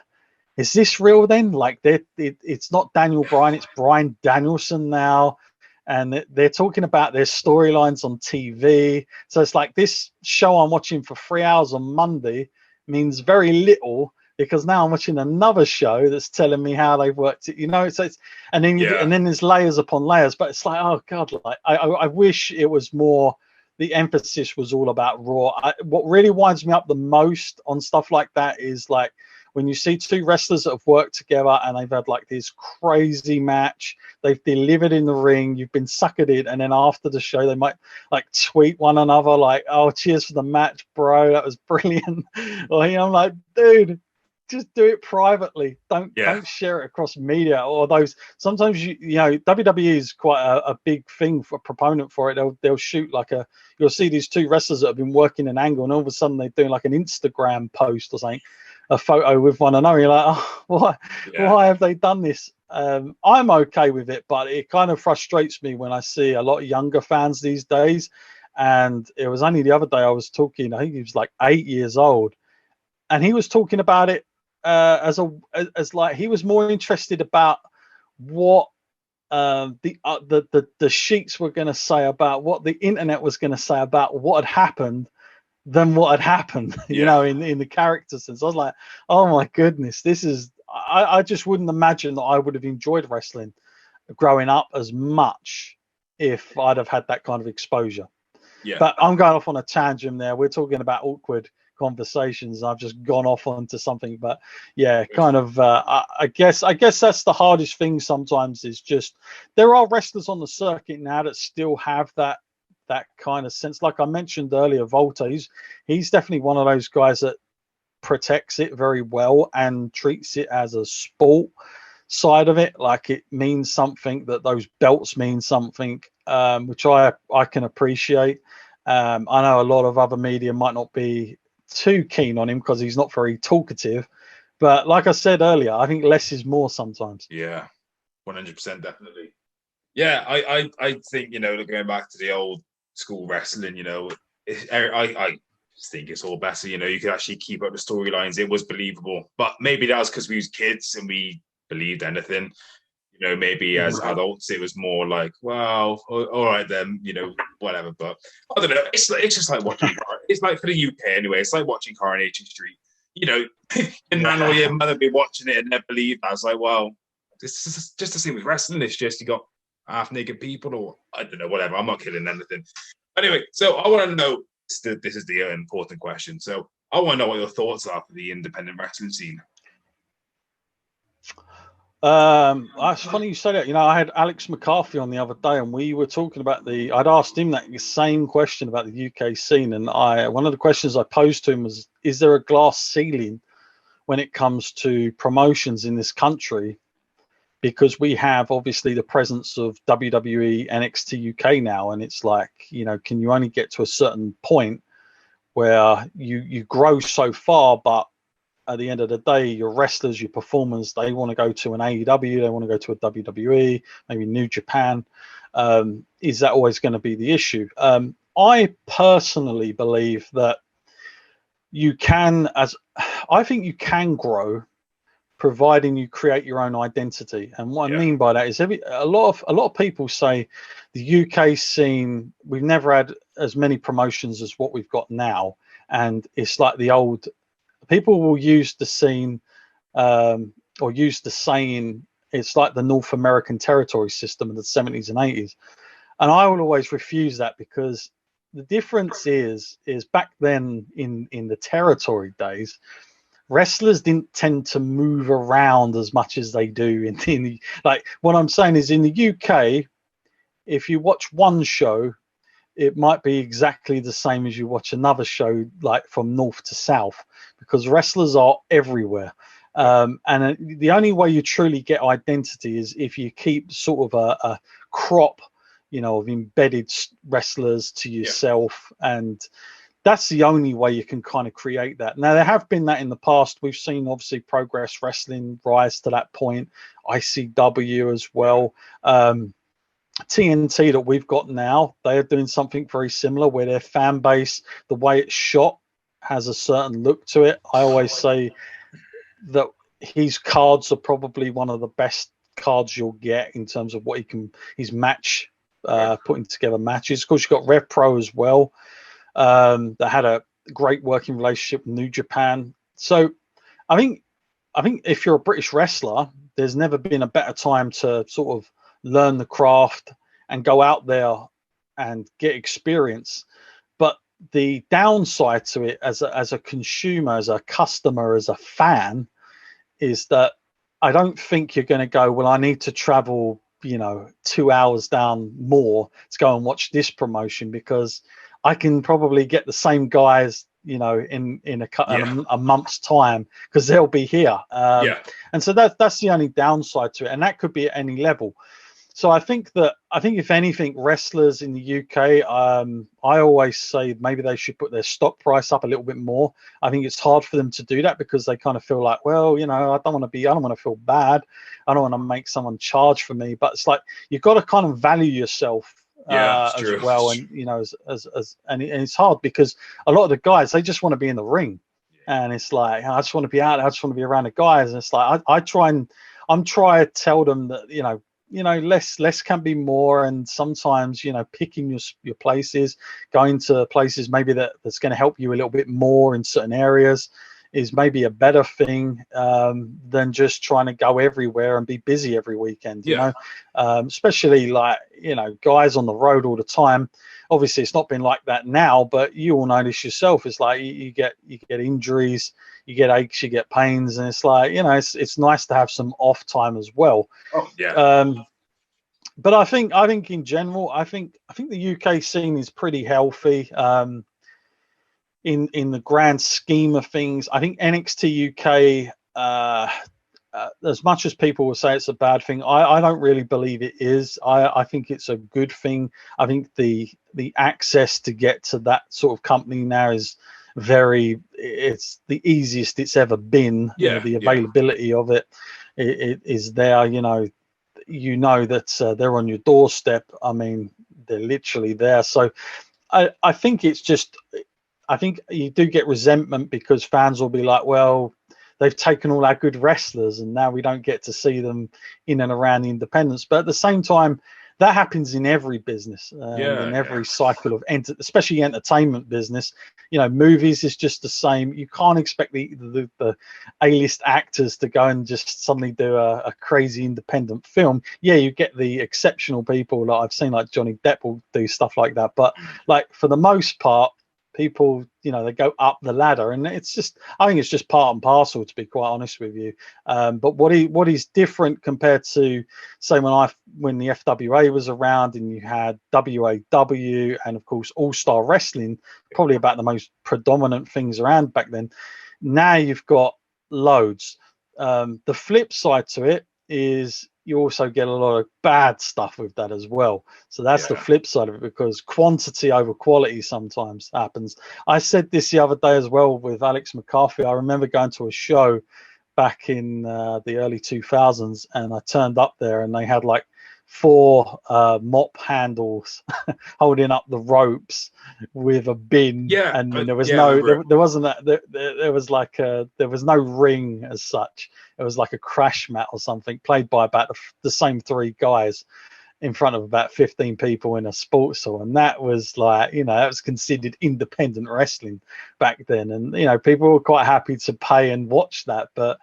is this real then? Like, it's not Daniel Bryan, it's Bryan Danielson now, and they're talking about their storylines on TV. So it's like, this show I'm watching for 3 hours on Monday means very little, because now I'm watching another show that's telling me how they've worked it. So it's, and then there's layers upon layers. But it's like, oh God, like I wish it was more. The emphasis was all about Raw. What really winds me up the most on stuff like that is like when you see two wrestlers that have worked together and they've had like this crazy match, they've delivered in the ring, you've been suckered in, and then after the show they might like tweet one another like, oh, cheers for the match, bro, that was brilliant. Or I'm like, dude, just do it privately. Don't share it across media or those. Sometimes you know WWE is quite a big thing for proponent for it. They'll shoot like you'll see these two wrestlers that have been working an angle, and all of a sudden they're doing like an Instagram post or something, a photo with one another. You're like, oh, why have they done this? I'm okay with it, but it kind of frustrates me when I see a lot of younger fans these days. And it was only the other day I was talking. I think he was like 8 years old, and he was talking about it as like he was more interested about what the sheets were going to say about what the internet was going to say about what had happened than what had happened. You know, in the character sense. I was like, oh my goodness, this is. I just wouldn't imagine that I would have enjoyed wrestling growing up as much if I'd have had that kind of exposure. Yeah. But I'm going off on a tangent there. We're talking about awkward conversations. I've just gone off onto something, but yeah, kind of. I guess that's the hardest thing sometimes. Is just there are wrestlers on the circuit now that still have that kind of sense. Like I mentioned earlier, Volta. He's definitely one of those guys that protects it very well and treats it as a sport side of it, like it means something, that those belts mean something, which I can appreciate. I know a lot of other media might not be too keen on him because he's not very talkative, but like I said earlier, I think less is more sometimes. Yeah, 100% definitely. Yeah, I think, you know, going back to the old school wrestling, you know, I think it's all better. You know, you could actually keep up the storylines. It was believable, but maybe that was because we was kids and we believed anything. You know, maybe as adults it was more like, well, all right then, you know, whatever. But I don't know. It's just like watching. It's like for the UK anyway. It's like watching Coronation Street. You know, your nan or your mother be watching it and never believe that. It's like, well, this is just the same with wrestling. It's just you got half naked people, or I don't know, whatever. I'm not killing anything. Anyway, so I want to know. This is the important question. So I want to know what your thoughts are for the independent wrestling scene. It's funny you say that. You know, I had Alex McCarthy on the other day, and we were talking about I'd asked him that same question about the UK scene, and one of the questions I posed to him was, is there a glass ceiling when it comes to promotions in this country? Because we have obviously the presence of WWE, NXT UK now, and it's like, you know, can you only get to a certain point where you grow so far, but at the end of the day, your wrestlers, your performers, they want to go to an AEW, they want to go to a WWE, maybe New Japan. Is that always going to be the issue? I personally believe that I think you can grow, providing you create your own identity. And what I mean by that is a lot of people say the UK scene, we've never had as many promotions as what we've got now. And it's like the old, people will use the scene or use the saying, it's like the North American territory system in the 70s and 80s. And I will always refuse that, because the difference is back then in the territory days, wrestlers didn't tend to move around as much as they do in the, like, what I'm saying is, in the UK, if you watch one show, it might be exactly the same as you watch another show, like from north to south, because wrestlers are everywhere. And the only way you truly get identity is if you keep sort of a crop, you know, of embedded wrestlers to yourself. And that's the only way you can kind of create that. Now, there have been that in the past. We've seen, obviously, Progress Wrestling rise to that point, ICW as well. TNT that we've got now, they are doing something very similar, where their fan base, the way it's shot, has a certain look to it. I always say that his cards are probably one of the best cards you'll get in terms of what his match, putting together matches. Of course, you've got Rev Pro as well. That had a great working relationship with New Japan. So I think if you're a British wrestler, there's never been a better time to sort of learn the craft and go out there and get experience. But the downside to it as a consumer, as a customer, as a fan, is that I don't think you're going to go, well, I need to travel, 2 hours down more to go and watch this promotion, because I can probably get the same guys in a month's time, because they'll be here. And so that's the only downside to it, and that could be at any level. So I think if anything, wrestlers in the UK, I always say maybe they should put their stock price up a little bit more. I think it's hard for them to do that because they kind of feel like, well, I don't want to feel bad. I don't want to make someone charge for me. But it's like, you've got to kind of value yourself as well. And, and it's hard because a lot of the guys, they just want to be in the ring. And it's like, I just want to be out. I just want to be around the guys. And it's like, I'm trying to tell them that, less can be more, and sometimes picking your places, going to places maybe that's going to help you a little bit more in certain areas is maybe a better thing than just trying to go everywhere and be busy every weekend. Especially like guys on the road all the time. Obviously it's not been like that now, but you all know this yourself. It's like you get injuries, you get aches, you get pains, and it's like it's nice to have some off time as well. But I think in general, I think the UK scene is pretty healthy in the grand scheme of things. I think NXT UK, as much as people will say it's a bad thing, I don't really believe it is. I think it's a good thing. I think the access to get to that sort of company now is it's the easiest it's ever been. The availability of it is there. That they're on your doorstep. I mean, they're literally there. So I think it's just, I think you do get resentment because fans will be like, well, they've taken all our good wrestlers and now we don't get to see them in and around the independents. But at the same time, that happens in every business, in every cycle of especially entertainment business. Movies is just the same. You can't expect the A-list actors to go and just suddenly do a crazy independent film. Yeah, you get the exceptional people that I've seen, like Johnny Depp will do stuff like that. But like for the most part, people, they go up the ladder, and I think it's just part and parcel, to be quite honest with you. But what is different compared to, say, when the FWA was around and you had WAW and of course All-Star Wrestling, probably about the most predominant things around back then. Now you've got loads. The flip side to it is you also get a lot of bad stuff with that as well. So that's the flip side of it, because quantity over quality sometimes happens. I said this the other day as well with Alex McCarthy. I remember going to a show back in the early 2000s, and I turned up there and they had like 4 mop handles holding up the ropes with a bin, and there was there was no ring as such. It was like a crash mat or something, played by about the same 3 guys in front of about 15 people in a sports hall, and that was like, that was considered independent wrestling back then, and people were quite happy to pay and watch that. But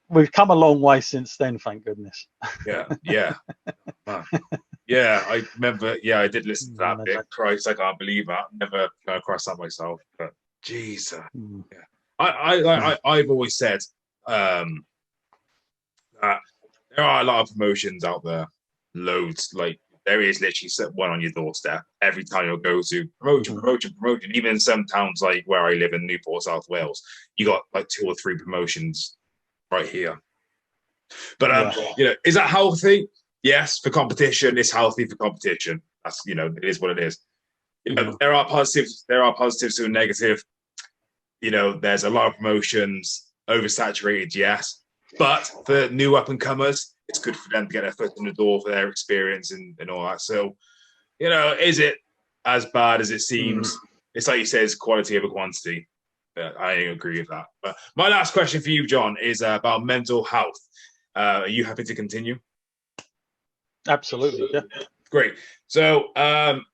we've come a long way since then, thank goodness. I remember. I did listen to that bit. Christ, I can't believe that. Never come across that myself. But Jesus, I've always said that there are a lot of promotions out there, loads. Like there is literally one on your doorstep every time you'll go to promotion. Even in some towns like where I live in Newport, South Wales, you got like 2 or 3 promotions right here. But is that healthy? Yes, for competition, it's healthy for competition. That's it is what it is. There are positives to a negative. There's a lot of promotions, oversaturated, yes. But for new up and comers, it's good for them to get their foot in the door for their experience and all that. So, is it as bad as it seems? It's like you said, it's quality over quantity. I agree with that. But my last question for you, John, is about mental health. Are you happy to continue? Absolutely, yeah. Great. So,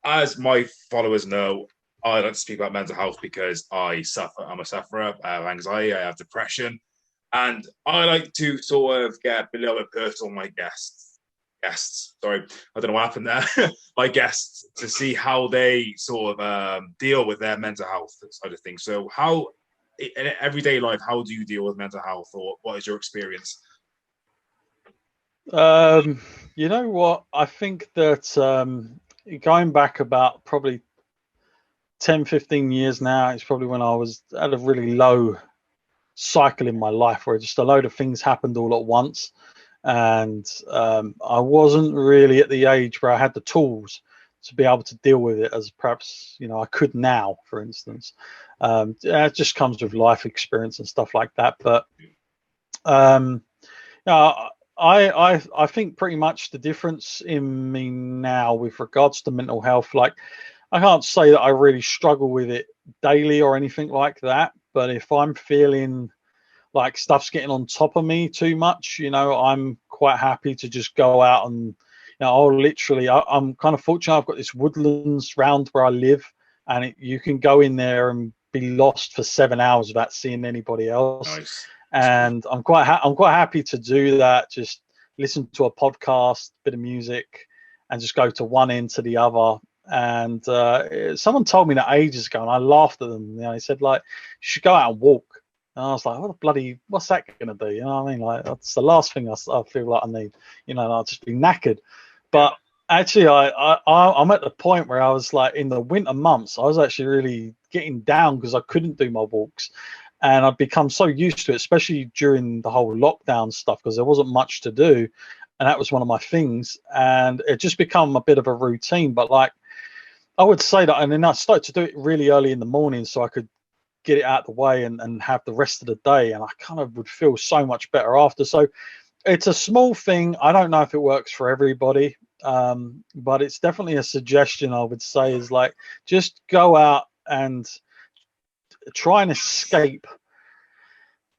as my followers know, I like to speak about mental health because I'm a sufferer. I have anxiety, I have depression, and I like to sort of get a little bit personal with my guests. Sorry, I don't know what happened there. My guests, to see how they sort of deal with their mental health side of things. So, how in everyday life, how do you deal with mental health, or what is your experience? You know what? I think that going back about probably 10, 15 years now. It's probably when I was at a really low cycle in my life where just a load of things happened all at once. And I wasn't really at the age where I had the tools to be able to deal with it as perhaps, you know, I could now, for instance. It just comes with life experience and stuff like that. But I think pretty much the difference in me now with regards to mental health, like I can't say that I really struggle with it daily or anything like that. But if I'm feeling like stuff's getting on top of me too much, you know, I'm quite happy to just go out and, you know, I'm kind of fortunate. I've got this woodlands round where I live, and you can go in there and be lost for 7 hours without seeing anybody else. Nice. And I'm quite happy to do that. Just listen to a podcast, bit of music, and just go to one end to the other. And someone told me that ages ago, and I laughed at them. You know, they said, like, you should go out and walk. And I was like, what's that going to do? You know what I mean? Like, that's the last thing I feel like I need. You know, I'll just be knackered. But actually, I'm at the point where I was like, in the winter months, I was actually really getting down because I couldn't do my walks. And I'd become so used to it, especially during the whole lockdown stuff, because there wasn't much to do. And that was one of my things. And it just become a bit of a routine. But like, I would say that, and then I started to do it really early in the morning so I could get it out of the way and have the rest of the day. And I kind of would feel so much better after. So it's a small thing. I don't know if it works for everybody, but it's definitely a suggestion I would say is like, just go out and try and escape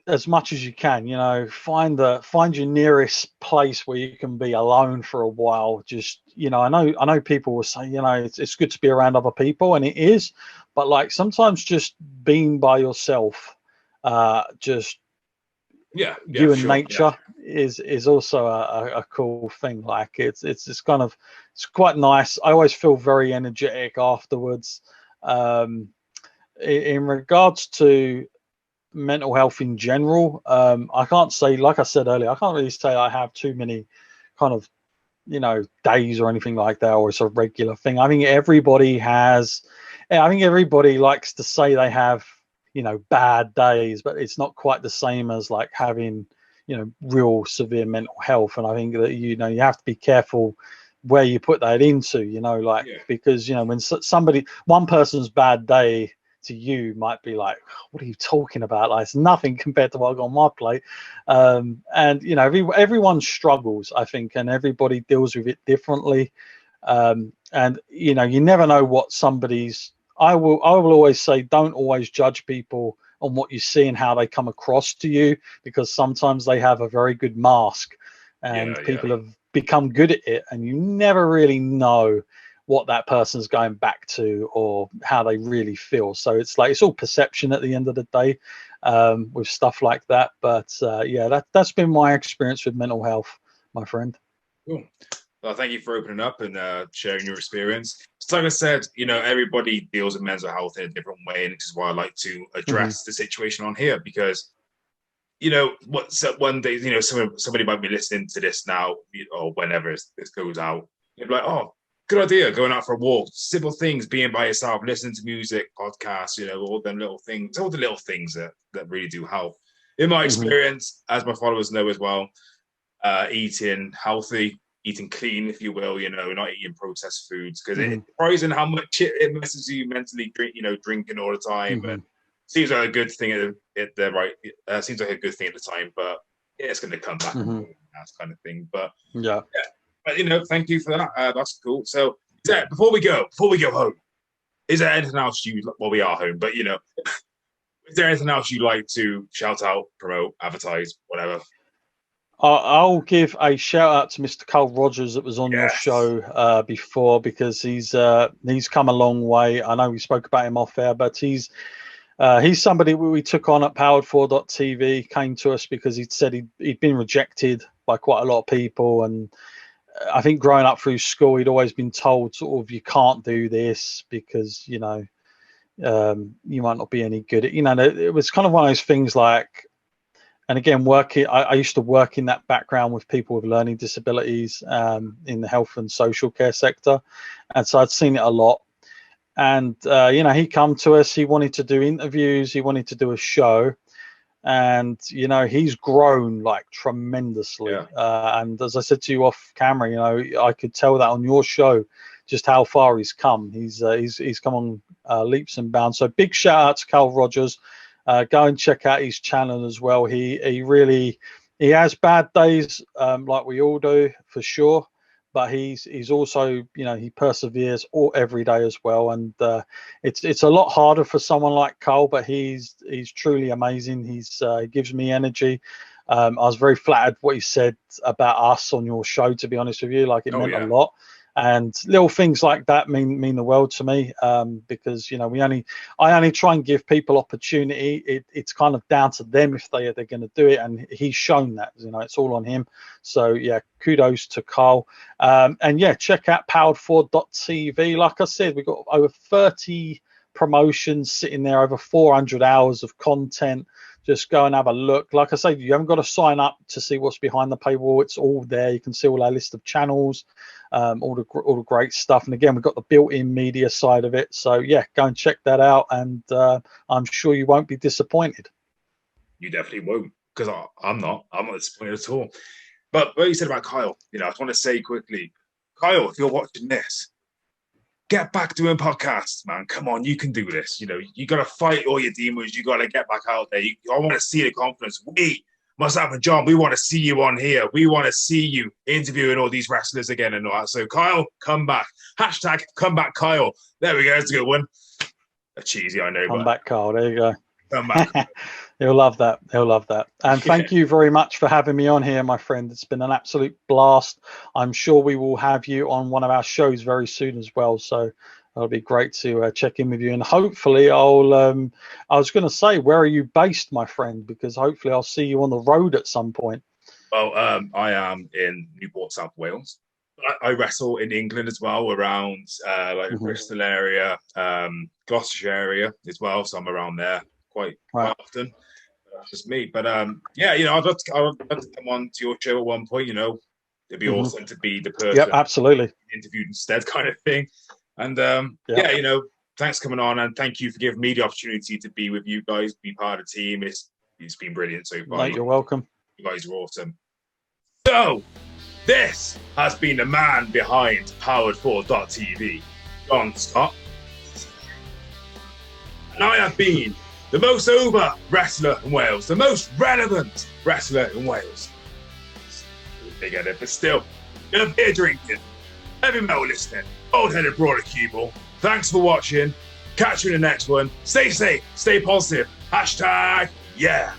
as much as you can. You know, find your nearest place where you can be alone for a while. Just, you know, I know people will say, you know, it's good to be around other people, and it is, but like sometimes just being by yourself, just you and nature is also a cool thing. Like it's quite nice. I always feel very energetic afterwards. In regards to mental health in general, I can't say, like I said earlier, I can't really say I have too many kind of, you know, days or anything like that, or it's a regular thing. I think everybody likes to say they have, you know, bad days, but it's not quite the same as like having, you know, real severe mental health. And I think that, you know, you have to be careful where you put that into, you know, like, because, you know, when one person's bad day to you might be like, what are you talking about? Like, it's nothing compared to what I've got on my plate. And, you know, everyone struggles, I think, and everybody deals with it differently. And, you know, you never know what I will always say, don't always judge people on what you see and how they come across to you, because sometimes they have a very good mask, and people have become good at it, and you never really know what that person's going back to or how they really feel. So it's like, it's all perception at the end of the day, with stuff like that. But that's been my experience with mental health, my friend. Cool. Well, thank you for opening up and sharing your experience. So like I said, you know, everybody deals with mental health in a different way, and this is why I like to address the situation on here, because, you know, one day, you know, somebody might be listening to this now, or whenever this goes out, you'll be like, oh, good idea, going out for a walk, simple things, being by yourself, listening to music, podcasts, you know, all the little things that really do help. In my experience, as my followers know as well, eating healthy, eating clean, if you will, you know, not eating processed foods, because it's surprising how much it messes you mentally, drinking all the time. And seems like a good thing seems like a good thing at the time, but it's going to come back and that kind of thing. But but, you know, thank you for that. That's cool. So, before we go home, is there anything else we are home, but, you know, is there anything else you'd like to shout out, promote, advertise, whatever? I'll give a shout out to Mr. Carl Rogers that was on your show before, because he's come a long way. I know we spoke about him off air, but he's somebody we took on at Powered4 TV, came to us because he'd said he'd been rejected by quite a lot of people, and I think growing up through school, he'd always been told sort of, you can't do this because, you know, you might not be any good at, you know, it was kind of one of those things like, and again, I used to work in that background with people with learning disabilities in the health and social care sector. And so I'd seen it a lot. And you know, he come to us. He wanted to do interviews. He wanted to do a show, and you know, he's grown like tremendously. And as I said to you off camera, you know, I could tell that on your show just how far he's come. He's come on leaps and bounds. So big shout out to Carl Rogers. Go and check out his channel as well. He really has bad days, like we all do for sure. But he's also, you know, he perseveres every day as well, and it's a lot harder for someone like Carl, but he's truly amazing. He gives me energy. I was very flattered what he said about us on your show, to be honest with you. Like, it meant a lot. And little things like that mean the world to me, because, you know, I only try and give people opportunity. It's kind of down to them if they're going to do it, and he's shown that. You know, it's all on him. So yeah, kudos to Carl. And yeah, check out Powered4 TV. Like I said, we've got over 30 promotions sitting there, over 400 hours of content. Just go and have a look. Like I say, you haven't got to sign up to see what's behind the paywall. It's all there. You can see all our list of channels, all the great stuff. And again, we've got the built-in media side of it. So yeah, go and check that out, and I'm sure you won't be disappointed. You definitely won't, because I'm not disappointed at all. But what you said about Kyle, you know, I just want to say quickly, Kyle, if you're watching this, get back doing podcasts, man. Come on, you can do this. You know, you got to fight all your demons. You got to get back out there. I want to see the confidence. We, myself and John, we want to see you on here. We want to see you interviewing all these wrestlers again and all that. So, Kyle, come back. Hashtag come back, Kyle. There we go. That's a good one. A cheesy, I know. Come back, Kyle. There you go. Come back. He'll love that. He'll love that. And thank you very much for having me on here, my friend. It's been an absolute blast. I'm sure we will have you on one of our shows very soon as well. So it'll be great to check in with you. And hopefully I was going to say, where are you based, my friend? Because hopefully I'll see you on the road at some point. Well, I am in Newport, South Wales. I wrestle in England as well, around like Bristol area, Gloucestershire area as well. So I'm around there quite often. That's just me. But yeah, you know, I'd love to come on to your show at one point. You know, it'd be awesome to be the person absolutely interviewed instead, kind of thing. And yeah, you know, thanks for coming on, and thank you for giving me the opportunity to be with you guys, be part of the team. It's been brilliant so far. Mate, you're welcome. You guys are awesome. So this has been the man behind Powered4 TV, John Scott. And I have been the most over wrestler in Wales, the most relevant wrestler in Wales. Big headed, but still, beer drinking, heavy metal listening, old-headed brawler CueBall. Thanks for watching. Catch you in the next one. Stay safe, stay positive. Hashtag, yeah.